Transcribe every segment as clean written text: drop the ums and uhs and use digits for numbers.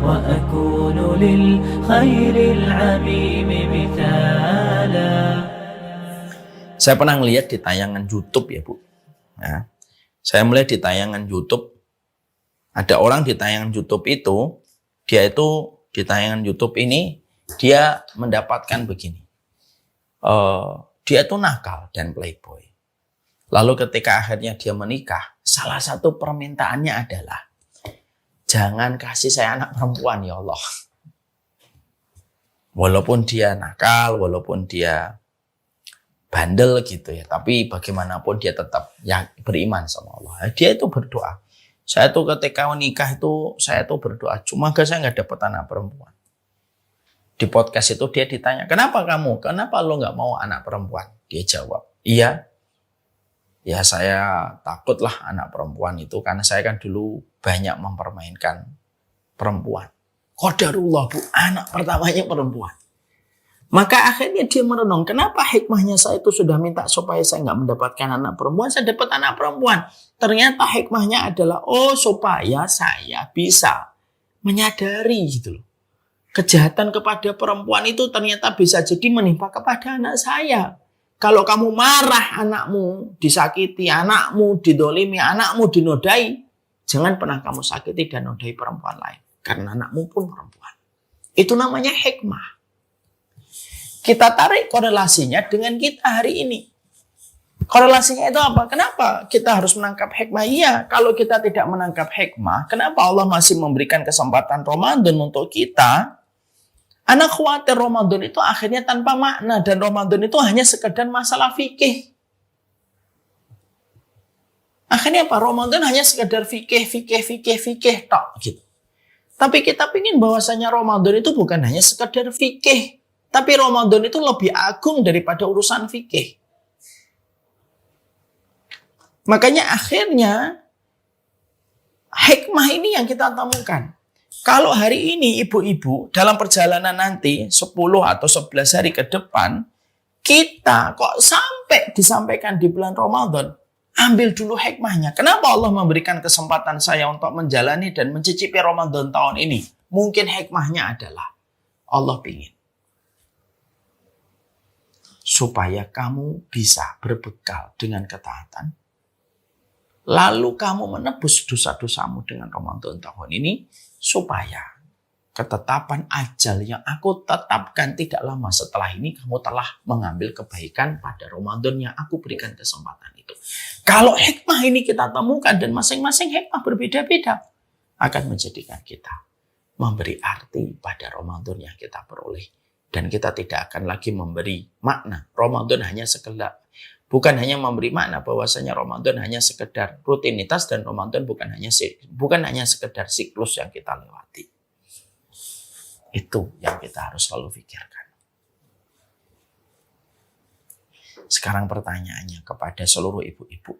وأكون للخير العميم مثالا. Saya pernah melihat di tayangan YouTube ya Bu. Ya. Saya melihat di tayangan YouTube, ada orang di tayangan YouTube itu, dia itu di tayangan YouTube ini, dia mendapatkan begini. Dia itu nakal dan playboy. Lalu ketika akhirnya dia menikah, salah satu permintaannya adalah, jangan kasih saya anak perempuan ya Allah. Walaupun dia nakal, walaupun dia bandel gitu ya, tapi bagaimanapun dia tetap ya beriman sama Allah. Dia itu berdoa. Saya tuh ketika menikah itu, saya tuh berdoa, cuma saya nggak dapat anak perempuan. Di podcast itu dia ditanya, kenapa lo nggak mau anak perempuan? Dia jawab, iya, ya saya takutlah anak perempuan itu, karena saya kan dulu banyak mempermainkan perempuan. Qadarullah Bu, anak pertamanya perempuan. Maka akhirnya dia merenung, kenapa hikmahnya saya itu sudah minta supaya saya nggak mendapatkan anak perempuan, saya dapat anak perempuan. Ternyata hikmahnya adalah, supaya saya bisa menyadari gitu loh. Kejahatan kepada perempuan itu ternyata bisa jadi menimpa kepada anak saya. Kalau kamu marah, anakmu disakiti, anakmu didolimi, anakmu dinodai, jangan pernah kamu sakiti dan nodai perempuan lain. Karena anakmu pun perempuan. Itu namanya hikmah. Kita tarik korelasinya dengan kita hari ini. Korelasinya itu apa? Kenapa kita harus menangkap hikmah? Iya, kalau kita tidak menangkap hikmah, kenapa Allah masih memberikan kesempatan Ramadan untuk kita? Anak khawatir Ramadan itu akhirnya tanpa makna, dan Ramadan itu hanya sekedar masalah fikih. Akhirnya apa? Ramadan hanya sekedar fikih tok gitu. Tapi kita ingin bahwasanya Ramadan itu bukan hanya sekedar fikih, tapi Ramadan itu lebih agung daripada urusan fikih. Makanya akhirnya hikmah ini yang kita temukan. Kalau hari ini ibu-ibu dalam perjalanan nanti 10 atau 11 hari ke depan, kita kok sampai disampaikan di bulan Ramadan, ambil dulu hikmahnya. Kenapa Allah memberikan kesempatan saya untuk menjalani dan mencicipi Ramadan tahun ini? Mungkin hikmahnya adalah Allah ingin supaya kamu bisa berbekal dengan ketaatan. Lalu kamu menebus dosa-dosamu dengan Ramadan tahun ini, supaya ketetapan ajal yang aku tetapkan tidak lama setelah ini, kamu telah mengambil kebaikan pada Ramadan yang aku berikan kesempatan itu. Kalau hikmah ini kita temukan, dan masing-masing hikmah berbeda-beda, akan menjadikan kita memberi arti pada Ramadan yang kita peroleh. Dan kita tidak akan lagi memberi makna Ramadan hanya sekedar, bukan hanya memberi makna bahwasanya Ramadan hanya sekedar rutinitas, dan Ramadan bukan hanya sekedar siklus yang kita lewati. Itu yang kita harus selalu pikirkan. Sekarang pertanyaannya kepada seluruh ibu-ibu,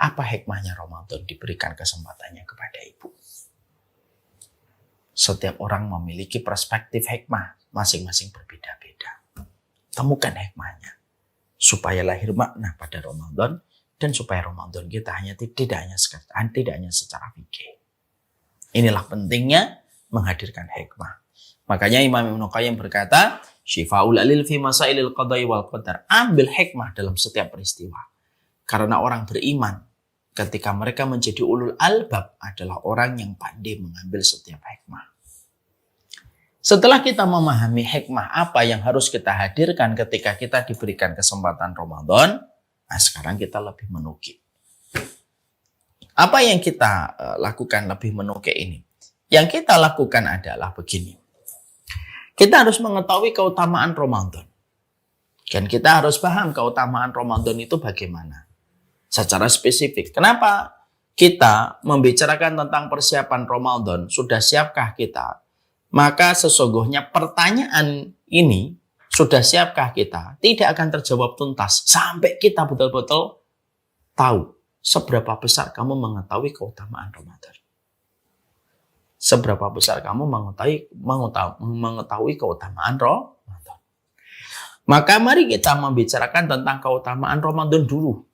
apa hikmahnya Ramadan diberikan kesempatannya kepada ibu? Setiap orang memiliki perspektif hikmah masing-masing berbeda-beda. Temukan hikmahnya supaya lahir makna pada Ramadan, dan supaya Ramadan kita tidak hanya secara fikih. Inilah pentingnya menghadirkan hikmah. Makanya Imam Ibnu Qayyim berkata, Syifaul alil fi masailil qada'i wal qadar. Ambil hikmah dalam setiap peristiwa. Karena orang beriman ketika mereka menjadi ulul albab adalah orang yang pandai mengambil setiap hikmah. Setelah kita memahami hikmah apa yang harus kita hadirkan ketika kita diberikan kesempatan Ramadan, nah sekarang kita lebih menukik. Apa yang kita lakukan lebih menukik ini? Yang kita lakukan adalah begini. Kita harus mengetahui keutamaan Ramadan. Dan kita harus paham keutamaan Ramadan itu bagaimana. Secara spesifik. Kenapa kita membicarakan tentang persiapan Ramadan? Sudah siapkah kita? Maka sesungguhnya pertanyaan ini, sudah siapkah kita, tidak akan terjawab tuntas sampai kita betul-betul tahu seberapa besar kamu mengetahui keutamaan Ramadan. Seberapa besar kamu mengetahui keutamaan Ramadan. Maka mari kita membicarakan tentang keutamaan Ramadan dulu.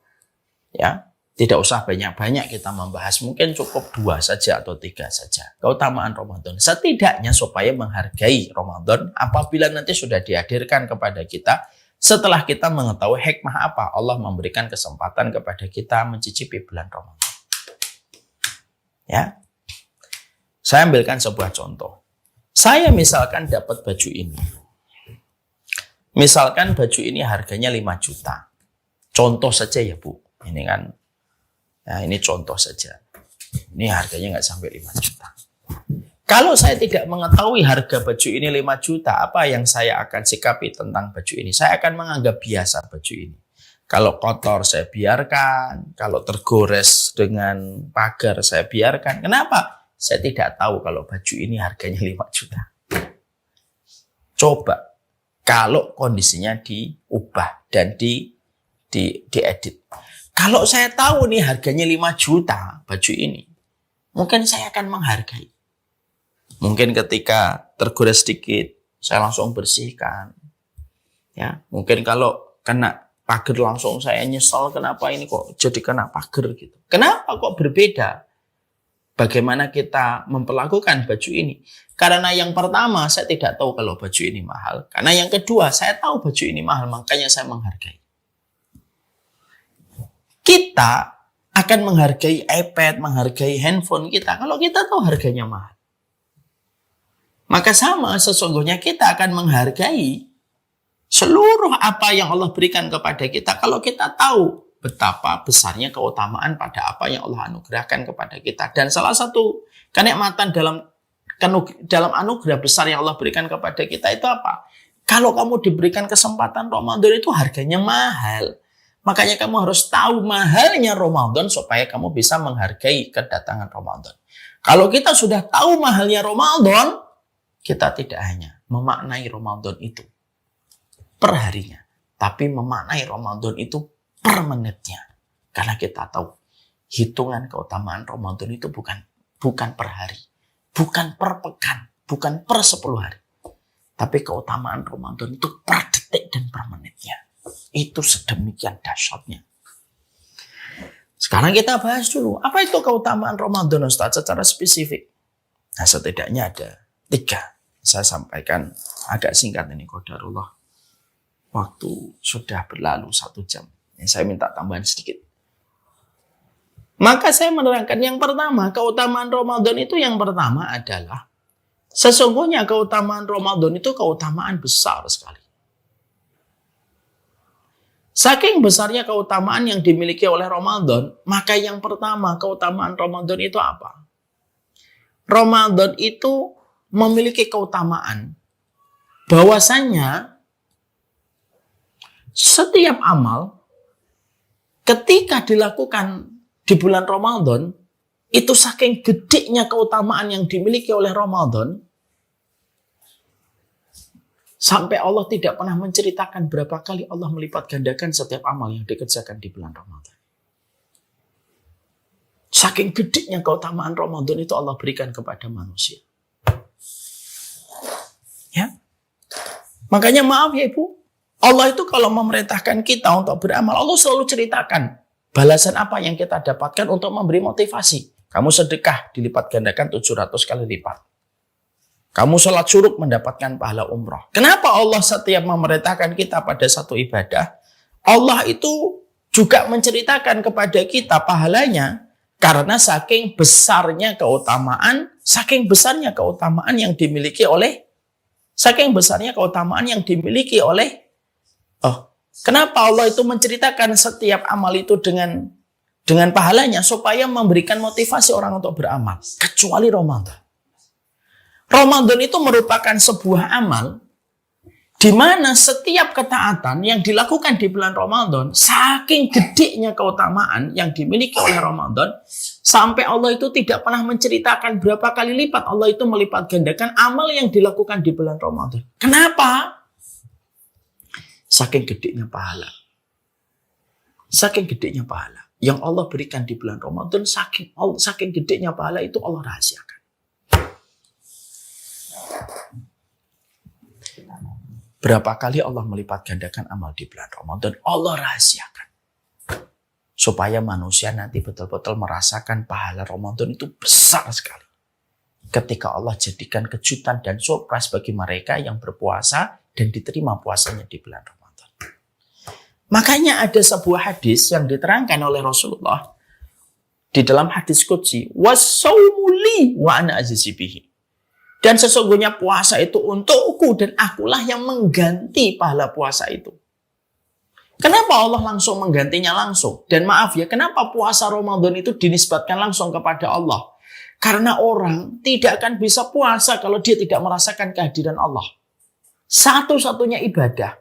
Ya. Tidak usah banyak-banyak kita membahas, mungkin cukup 2 saja atau 3 saja. Keutamaan Ramadan. Setidaknya supaya menghargai Ramadan apabila nanti sudah dihadirkan kepada kita, setelah kita mengetahui hikmah apa Allah memberikan kesempatan kepada kita mencicipi bulan Ramadan. Ya. Saya ambilkan sebuah contoh. Saya misalkan dapat baju ini. Misalkan baju ini harganya 5 juta. Contoh saja ya Bu. Ini kan, nah ini contoh saja. Ini harganya nggak sampai 5 juta. Kalau saya tidak mengetahui harga baju ini 5 juta, apa yang saya akan sikapi tentang baju ini? Saya akan menganggap biasa baju ini. Kalau kotor saya biarkan, kalau tergores dengan pagar saya biarkan. Kenapa? Saya tidak tahu kalau baju ini harganya 5 juta. Coba kalau kondisinya diubah dan diedit. Kalau saya tahu nih harganya 5 juta baju ini, mungkin saya akan menghargai. Mungkin ketika tergores sedikit, saya langsung bersihkan. Ya, mungkin kalau kena pagar langsung saya nyesal kenapa ini kok jadi kena pagar gitu. Kenapa kok berbeda? Bagaimana kita memperlakukan baju ini? Karena yang pertama saya tidak tahu kalau baju ini mahal. Karena yang kedua saya tahu baju ini mahal, makanya saya menghargai. Kita akan menghargai iPad, menghargai handphone kita kalau kita tahu harganya mahal. Maka sama sesungguhnya kita akan menghargai seluruh apa yang Allah berikan kepada kita kalau kita tahu betapa besarnya keutamaan pada apa yang Allah anugerahkan kepada kita. Dan salah satu kenikmatan dalam anugerah besar yang Allah berikan kepada kita itu apa? Kalau kamu diberikan kesempatan Ramadan itu harganya mahal. Makanya kamu harus tahu mahalnya Ramadan supaya kamu bisa menghargai kedatangan Ramadan. Kalau kita sudah tahu mahalnya Ramadan, kita tidak hanya memaknai Ramadan itu per harinya, tapi memaknai Ramadan itu per menitnya. Karena kita tahu hitungan keutamaan Ramadan itu bukan per hari, bukan per pekan, bukan per 10 hari. Tapi keutamaan Ramadan itu per detik dan per menitnya. Itu sedemikian dahsyatnya. Sekarang kita bahas dulu, apa itu keutamaan Ramadan Ustaz secara spesifik? Nah, setidaknya ada 3. Saya sampaikan agak singkat ini qadarullah. Waktu sudah berlalu 1 jam. Saya minta tambahan sedikit. Maka saya menerangkan yang pertama, keutamaan Ramadan itu yang pertama adalah sesungguhnya keutamaan Ramadan itu keutamaan besar sekali. Saking besarnya keutamaan yang dimiliki oleh Ramadan, maka yang pertama keutamaan Ramadan itu apa? Ramadan itu memiliki keutamaan bahwasannya setiap amal ketika dilakukan di bulan Ramadan itu saking gedenya keutamaan yang dimiliki oleh Ramadan sampai Allah tidak pernah menceritakan berapa kali Allah melipat gandakan setiap amal yang dikerjakan di bulan Ramadan. Saking gedenya keutamaan Ramadan itu Allah berikan kepada manusia. Ya. Makanya maaf ya Ibu, Allah itu kalau memerintahkan kita untuk beramal, Allah selalu ceritakan balasan apa yang kita dapatkan untuk memberi motivasi. Kamu sedekah dilipat gandakan 700 kali lipat. Kamu sholat syuruk mendapatkan pahala umroh. Kenapa Allah setiap memerintahkan kita pada satu ibadah, Allah itu juga menceritakan kepada kita pahalanya karena saking besarnya keutamaan yang dimiliki oleh kenapa Allah itu menceritakan setiap amal itu dengan pahalanya supaya memberikan motivasi orang untuk beramal. Kecuali Ramadan. Ramadan itu merupakan sebuah amal di mana setiap ketaatan yang dilakukan di bulan Ramadan saking gedenya keutamaan yang dimiliki oleh Ramadan sampai Allah itu tidak pernah menceritakan berapa kali lipat Allah itu melipat gandakan amal yang dilakukan di bulan Ramadan. Kenapa? Saking gedenya pahala. Saking gedenya pahala yang Allah berikan di bulan Ramadan, saking gedenya pahala itu Allah rahasiakan. Berapa kali Allah melipat gandakan amal di bulan Ramadan, Allah rahasiakan. Supaya manusia nanti betul-betul merasakan pahala Ramadan itu besar sekali. Ketika Allah jadikan kejutan dan surprise bagi mereka yang berpuasa dan diterima puasanya di bulan Ramadan. Makanya ada sebuah hadis yang diterangkan oleh Rasulullah di dalam hadis qudsi, was-saumu li wa ana ajzi bihi. Dan sesungguhnya puasa itu untukku dan akulah yang mengganti pahala puasa itu. Kenapa Allah langsung menggantinya langsung? Dan maaf ya, kenapa puasa Ramadan itu dinisbatkan langsung kepada Allah? Karena orang tidak akan bisa puasa kalau dia tidak merasakan kehadiran Allah. Satu-satunya ibadah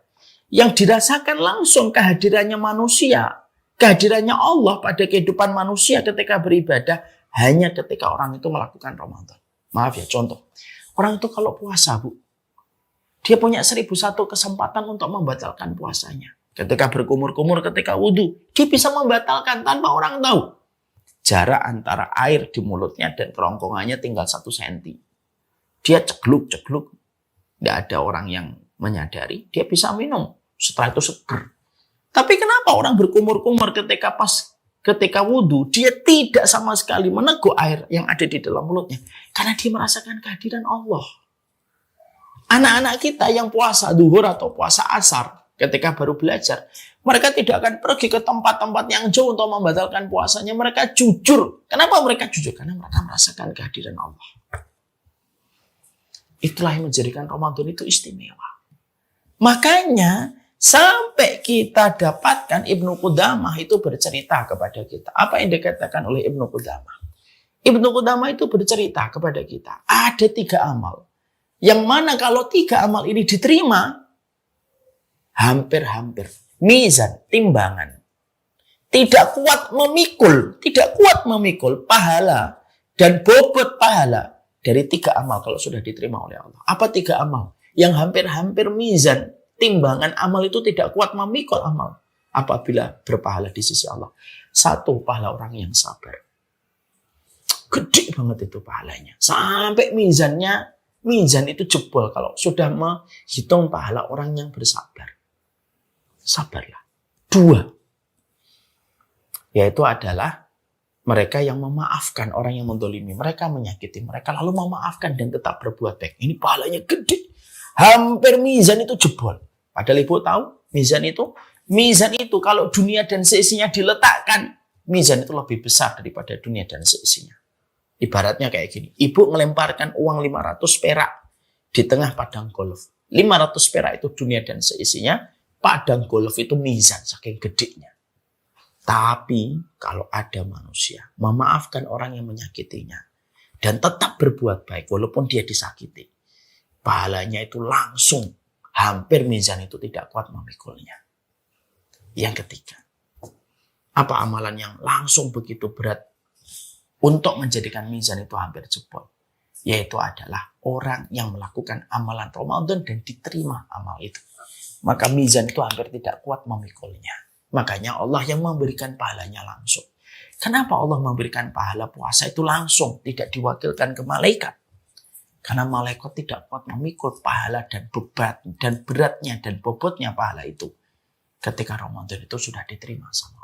yang dirasakan langsung kehadirannya manusia, kehadirannya Allah pada kehidupan manusia ketika beribadah, hanya ketika orang itu melakukan Ramadan. Maaf ya, contoh. Orang itu kalau puasa, Bu, dia punya 1001 kesempatan untuk membatalkan puasanya. Ketika berkumur-kumur, ketika wudhu, dia bisa membatalkan tanpa orang tahu. Jarak antara air di mulutnya dan kerongkongannya tinggal 1 cm. Dia cegluk-cegluk. Tidak ada orang yang menyadari. Dia bisa minum. Setelah itu seger. Tapi kenapa orang berkumur-kumur ketika wudhu, dia tidak sama sekali meneguk air yang ada di dalam mulutnya. Karena dia merasakan kehadiran Allah. Anak-anak kita yang puasa duhur atau puasa asar, ketika baru belajar, mereka tidak akan pergi ke tempat-tempat yang jauh untuk membatalkan puasanya. Mereka jujur. Kenapa mereka jujur? Karena mereka merasakan kehadiran Allah. Itulah yang menjadikan Ramadan itu istimewa. Makanya sampai kita dapatkan Ibnu Qudamah itu bercerita kepada kita. Apa yang dikatakan oleh Ibnu Qudamah? Ibnu Qudamah itu bercerita kepada kita. Ada 3 amal. Yang mana kalau 3 amal ini diterima, hampir-hampir mizan, timbangan, tidak kuat memikul pahala dan bobot pahala dari 3 amal kalau sudah diterima oleh Allah. Apa 3 amal yang hampir-hampir mizan, timbangan amal itu tidak kuat memikul amal apabila berpahala di sisi Allah? 1, pahala orang yang sabar. Gede banget itu pahalanya. Sampai mizan itu jebol kalau sudah menghitung pahala orang yang bersabar. Sabarlah. 2, yaitu adalah mereka yang memaafkan orang yang mendolimi. Mereka menyakiti mereka lalu memaafkan dan tetap berbuat baik. Ini pahalanya gede. Hampir mizan itu jebol. Padahal ibu tahu mizan itu kalau dunia dan seisinya diletakkan, mizan itu lebih besar daripada dunia dan seisinya. Ibaratnya kayak gini. Ibu melemparkan uang 500 perak di tengah padang golf. 500 perak itu dunia dan seisinya. Padang golf itu mizan saking gedenya. Tapi kalau ada manusia memaafkan orang yang menyakitinya dan tetap berbuat baik walaupun dia disakiti, pahalanya itu langsung hampir mizan itu tidak kuat memikulnya. Yang ketiga, apa amalan yang langsung begitu berat untuk menjadikan mizan itu hampir jebol? Yaitu adalah orang yang melakukan amalan Ramadan dan diterima amal itu. Maka mizan itu hampir tidak kuat memikulnya. Makanya Allah yang memberikan pahalanya langsung. Kenapa Allah memberikan pahala puasa itu langsung? Tidak diwakilkan ke malaikat. Karena malaikat tidak kuat memikul pahala dan beban dan beratnya dan bobotnya pahala itu. Ketika Ramadan itu sudah diterima sama